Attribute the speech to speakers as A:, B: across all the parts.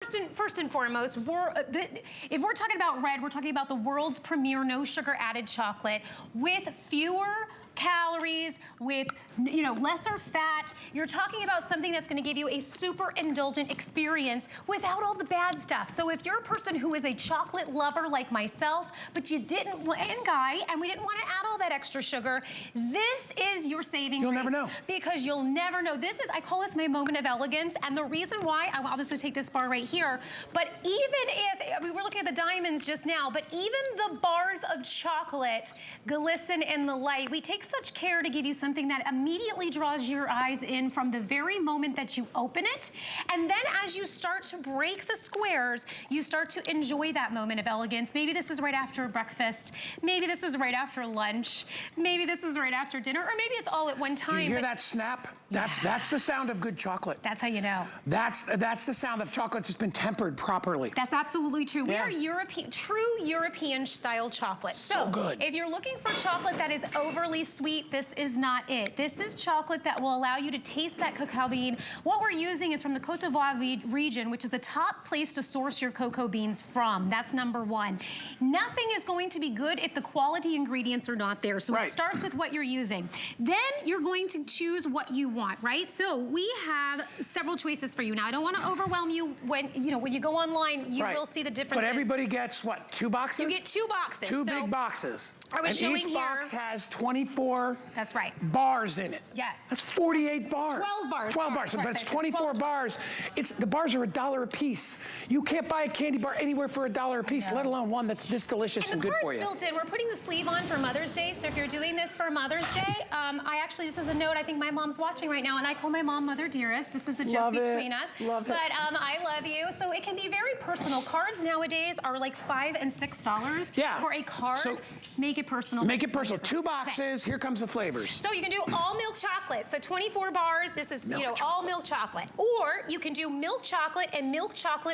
A: First and foremost, if we're talking about red, we're talking about the world's premier no sugar added chocolate with fewer calories, with lesser fat. You're talking about something that's going to give you a super indulgent experience without all the bad stuff. So if you're a person who is a chocolate lover like myself, but you didn't, and Guy, and we didn't want to add all that extra sugar, this is your saving grace.
B: You'll never know.
A: Because you'll never know. This is, I call this my moment of elegance, and the reason why, I obviously take this bar right here, but even if, we were looking at the diamonds just now, but even the bars of chocolate glisten in the light. We take such care to give you something that immediately draws your eyes in from the very moment that you open it. And then as you start to break the squares, you start to enjoy that moment of elegance. Maybe this is right after breakfast. Maybe this is right after lunch. Maybe this is right after dinner, or maybe it's all at one time.
B: Do you hear that snap? That's the sound of good chocolate.
A: That's how you know.
B: That's the sound of chocolate that's been tempered properly.
A: That's absolutely true. Yeah. We are true European style chocolate.
B: So good.
A: If you're looking for chocolate that is overly sweet, this is not it. This is chocolate that will allow you to taste that cacao bean. What we're using is from the Côte d'Ivoire region, which is the top place to source your cocoa beans from. That's number one. Nothing is going to be good if the quality ingredients are not there. So It starts with what you're using. Then you're going to choose what you want, right? So we have several choices for you. Now, I don't want to overwhelm you when you go online, you will see the differences.
B: But everybody gets what, 2 boxes?
A: You get 2 boxes.
B: Two big boxes.
A: I was showing
B: each
A: here.
B: box has 24
A: That's right.
B: bars in it.
A: Yes.
B: That's 48 bars.
A: 12 bars.
B: 12 bars, but it's 24 bars. The bars are $1 a piece. You can't buy a candy bar anywhere for $1 a piece, let alone one that's this delicious and good for you.
A: And the card's built in. We're putting the sleeve on for Mother's Day, so if you're doing this for Mother's Day, this is a note, I think my mom's watching right now, and I call my mom Mother Dearest. This is a joke between us.
B: Love it.
A: But I love you. So it can be very personal. Cards nowadays are like $5 and $6 for a card. So make it personal.
B: Make it personal. 2 boxes. Okay. Here comes the flavors.
A: So you can do all milk chocolate. So 24 bars. This is all milk chocolate. Or you can do milk chocolate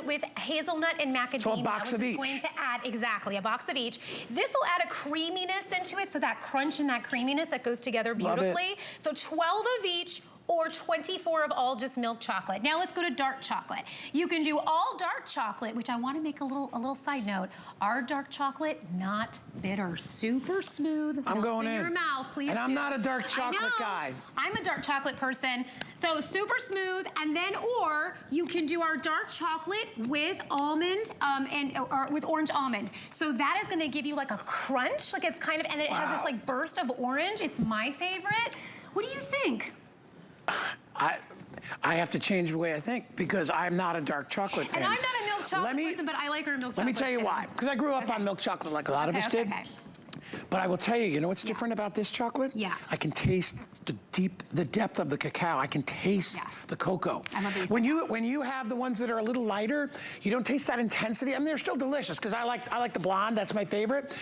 A: with hazelnut and macadamia.
B: So a box of each.
A: Going to add a box of each. This will add a creaminess into it, so that crunch and that creaminess that goes together beautifully. So 12 of each, or 24 of all just milk chocolate. Now let's go to dark chocolate. You can do all dark chocolate, which I want to make a little side note. Our dark chocolate, not bitter, super smooth.
B: I'm going in
A: your mouth, please.
B: And I'm not a dark chocolate guy.
A: I'm a dark chocolate person. So super smooth, and then or you can do our dark chocolate with almond or with orange almond. So that is going to give you like a crunch, like it's kind of, and it has this like burst of orange. It's my favorite. What do you think?
B: I have to change the way I think because I'm not a dark chocolate fan.
A: And I'm not a milk chocolate person, but I like her milk chocolate.
B: Let me tell you why. Because I grew up on milk chocolate like a lot of us did. But I will tell you, you know what's different about this chocolate?
A: Yeah.
B: I can taste the depth of the cacao. I can taste the cocoa.
A: I love
B: when you have the ones that are a little lighter, you don't taste that intensity. I mean, they're still delicious because I like the blonde. That's my favorite.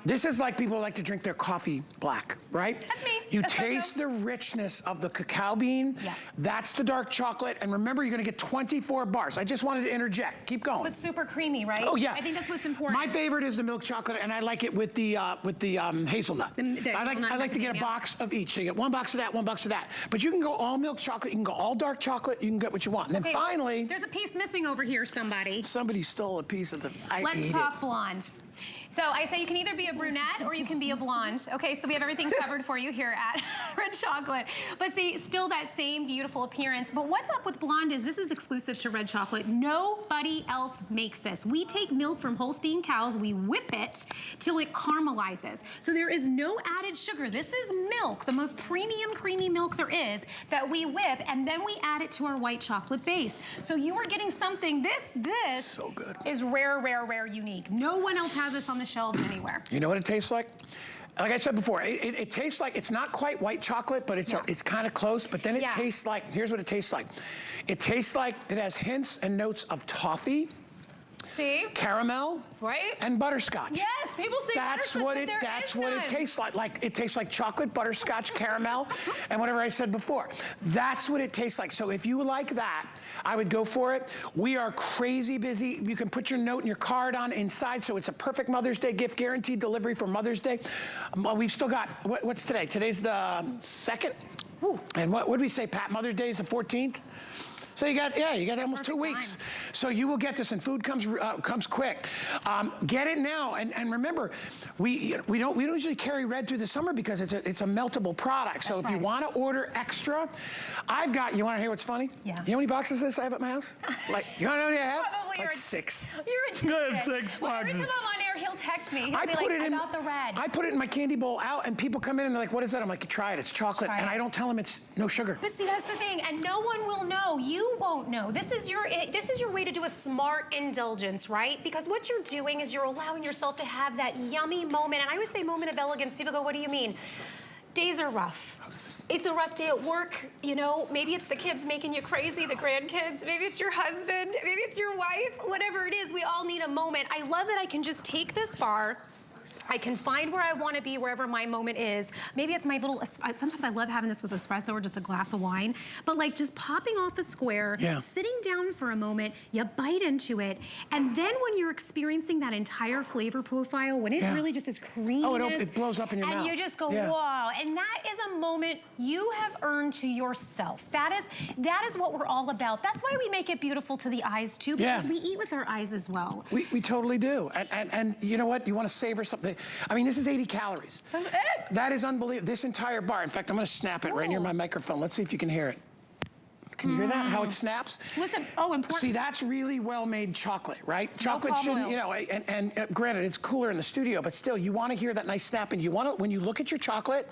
B: This is like people like to drink their coffee black, right?
A: That's me.
B: You taste the richness of the cacao bean.
A: Yes.
B: That's the dark chocolate. And remember, you're gonna get 24 bars. I just wanted to interject. Keep going.
A: But super creamy, right?
B: Oh, yeah.
A: I think that's what's important.
B: My favorite is the milk chocolate, and I like it with the hazelnut. I like to get a box of each. So you get 1 box of that, 1 box of that. But you can go all milk chocolate, you can go all dark chocolate, you can get what you want. And then finally...
A: There's a piece missing over here, somebody.
B: Somebody stole a piece of the...
A: Let's talk blonde. So I say you can either be a brunette or you can be a blonde. Okay, so we have everything covered for you here at Red Chocolate. But see, still that same beautiful appearance. But what's up with blonde is this is exclusive to Red Chocolate. Nobody else makes this. We take milk from Holstein cows, we whip it till it caramelizes. So there is no added sugar. This is milk, the most premium creamy milk there is, that we whip, and then we add it to our white chocolate base. So you are getting something, this
B: so good.
A: Is rare, rare, rare, unique. No one else has this on the shelves anywhere.
B: You know what it tastes like? Like I said before, it tastes like, it's not quite white chocolate, but it's kind of close, but then it tastes like, here's what it tastes like. It tastes like it has hints and notes of toffee.
A: See?
B: Caramel.
A: Right?
B: And butterscotch.
A: Yes, people say
B: that's what it tastes like. Like it tastes like chocolate, butterscotch, caramel, and whatever I said before. That's what it tastes like. So if you like that, I would go for it. We are crazy busy. You can put your note and your card on inside, so it's a perfect Mother's Day gift, guaranteed delivery for Mother's Day. We've still got, what's today? Today's the 2nd? Ooh. And what did we say, Pat? Mother's Day is the 14th? So you got almost 2
A: Perfect
B: weeks.
A: time.
B: So you will get this, and food comes quick. Get it now, and remember, we don't usually carry red through the summer because it's a meltable product. So if you want to order extra, I've got. You want to hear what's funny?
A: Yeah.
B: You know how many boxes of this I have at my house? Like, you want to know how many I have?
A: Probably
B: Like 6.
A: You're a
B: I have 6
A: Well, every
B: boxes.
A: time I'm on air, he'll text me. He'll
B: I
A: be
B: put
A: like,
B: it in.
A: I got the red.
B: I put it in my candy bowl out, and people come in and they're like, "What is that?" I'm like, "Try it. It's chocolate."
A: Try
B: And
A: it.
B: I don't tell them it's no sugar.
A: But see, that's the thing, and no one will know. You won't know. This is your way to do a smart indulgence, right? Because what you're doing is you're allowing yourself to have that yummy moment. And I would say moment of elegance. People go, "What do you mean?" Days are rough. It's a rough day at work, you know, maybe it's the kids making you crazy, the grandkids, maybe it's your husband, maybe it's your wife, whatever it is, we all need a moment. I love that I can just take this bar, I can find where I want to be wherever my moment is. Maybe it's my little, sometimes I love having this with espresso or just a glass of wine, but like just popping off a square, sitting down for a moment, you bite into it, and then when you're experiencing that entire flavor profile, when it really just is creamy.
B: Oh, it blows up in your mouth.
A: And you just go, wow. And that is a moment you have earned to yourself. That is what we're all about. That's why we make it beautiful to the eyes too, because we eat with our eyes as well.
B: We totally do. And you know what? You want to savor something. I mean, this is 80 calories.
A: That's it.
B: That is unbelievable. This entire bar. In fact, I'm going to snap it right near my microphone. Let's see if you can hear it. Can you hear that? How it snaps?
A: Listen, important.
B: See, that's really well-made chocolate, right? Chocolate shouldn't, you know, and granted, it's cooler in the studio, but still, you want to hear that nice snap. And you want to, when you look at your chocolate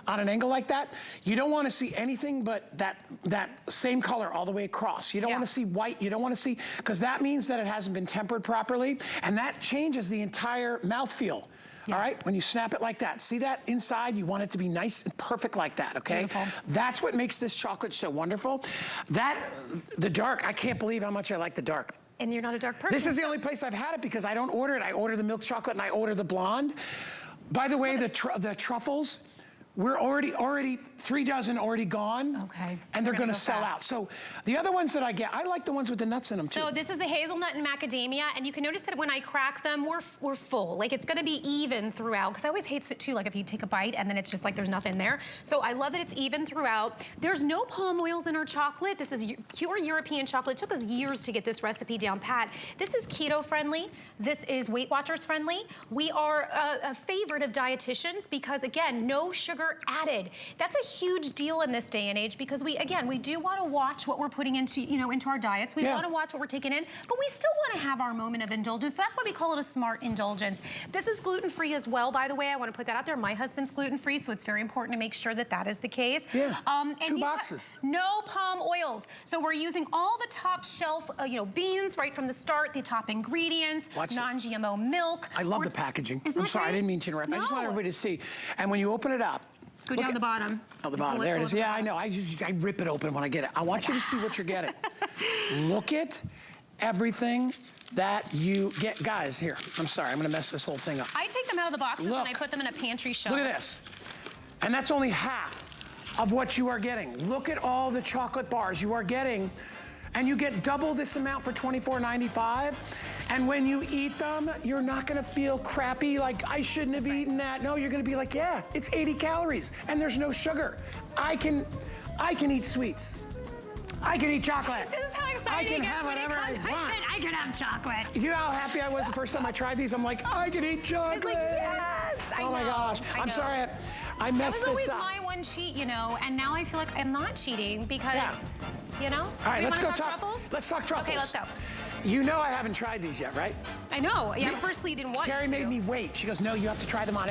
B: on an angle like that, you don't want to see anything but that same color all the way across. You don't want to see white. You don't want to see, because that means that it hasn't been tempered properly, and that changes the entire mouthfeel. All right, when you snap it like that, see that inside? You want it to be nice and perfect like that, okay?
A: Beautiful.
B: That's what makes this chocolate so wonderful. The dark, I can't believe how much I like the dark.
A: And you're not a dark person.
B: This is the only place I've had it because I don't order it. I order the milk chocolate and I order the blonde. By the way, the truffles, we're already 3 dozen already gone.
A: Okay.
B: And they're gonna sell out. So the other ones that I get, I like the ones with the nuts in them too.
A: So this is the hazelnut and macadamia, and you can notice that when I crack them, we're full. Like it's gonna be even throughout, because I always hate it too, like if you take a bite and then it's just like there's nothing there. So I love that it's even throughout. There's no palm oils in our chocolate. This is pure European chocolate. It took us years to get this recipe down pat. This is keto friendly. This is Weight Watchers friendly. We are a favorite of dietitians because again, no sugar added. That's a huge deal in this day and age because we do want to watch what we're putting into, into our diets. We want to watch what we're taking in, but we still want to have our moment of indulgence. So that's why we call it a smart indulgence. This is gluten-free as well, by the way. I want to put that out there. My husband's gluten-free, so it's very important to make sure that that is the case.
B: Yeah,
A: and
B: 2 boxes.
A: No palm oils. So we're using all the top shelf, beans right from the start, the top ingredients, non-GMO milk.
B: I love the packaging.
A: Isn't
B: I'm
A: that
B: sorry,
A: great?
B: I didn't mean to interrupt. I just want everybody to see. And when you open it up,
A: go down the bottom.
B: Oh, the bottom. There it is. Yeah, I know. I rip it open when I get it. I want you to see what you're getting. Look at everything that you get. Guys, here. I'm sorry. I'm going to mess this whole thing up.
A: I take them out of the boxes and I put them in a pantry shelf.
B: Look at this. And that's only half of what you are getting. Look at all the chocolate bars you are getting. And you get double this amount for $24.95. And when you eat them, you're not gonna feel crappy, like I shouldn't have eaten that. No, you're gonna be like, yeah, it's 80 calories and there's no sugar. I can eat sweets. I can eat chocolate.
A: This is how exciting
B: I can have whatever I want.
A: I can have chocolate.
B: You know how happy I was the first time I tried these? I'm like, I can eat chocolate.
A: It's like, yes,
B: oh my gosh. I'm sorry, I messed this up.
A: That was always my one cheat, and now I feel like I'm not cheating because,
B: All right, let's go talk. Let's talk truffles.
A: Okay, let's go.
B: You know I haven't tried these yet, right?
A: I know. Yeah, firstly you didn't want
B: Carrie made me wait. She goes, no, you have to try them on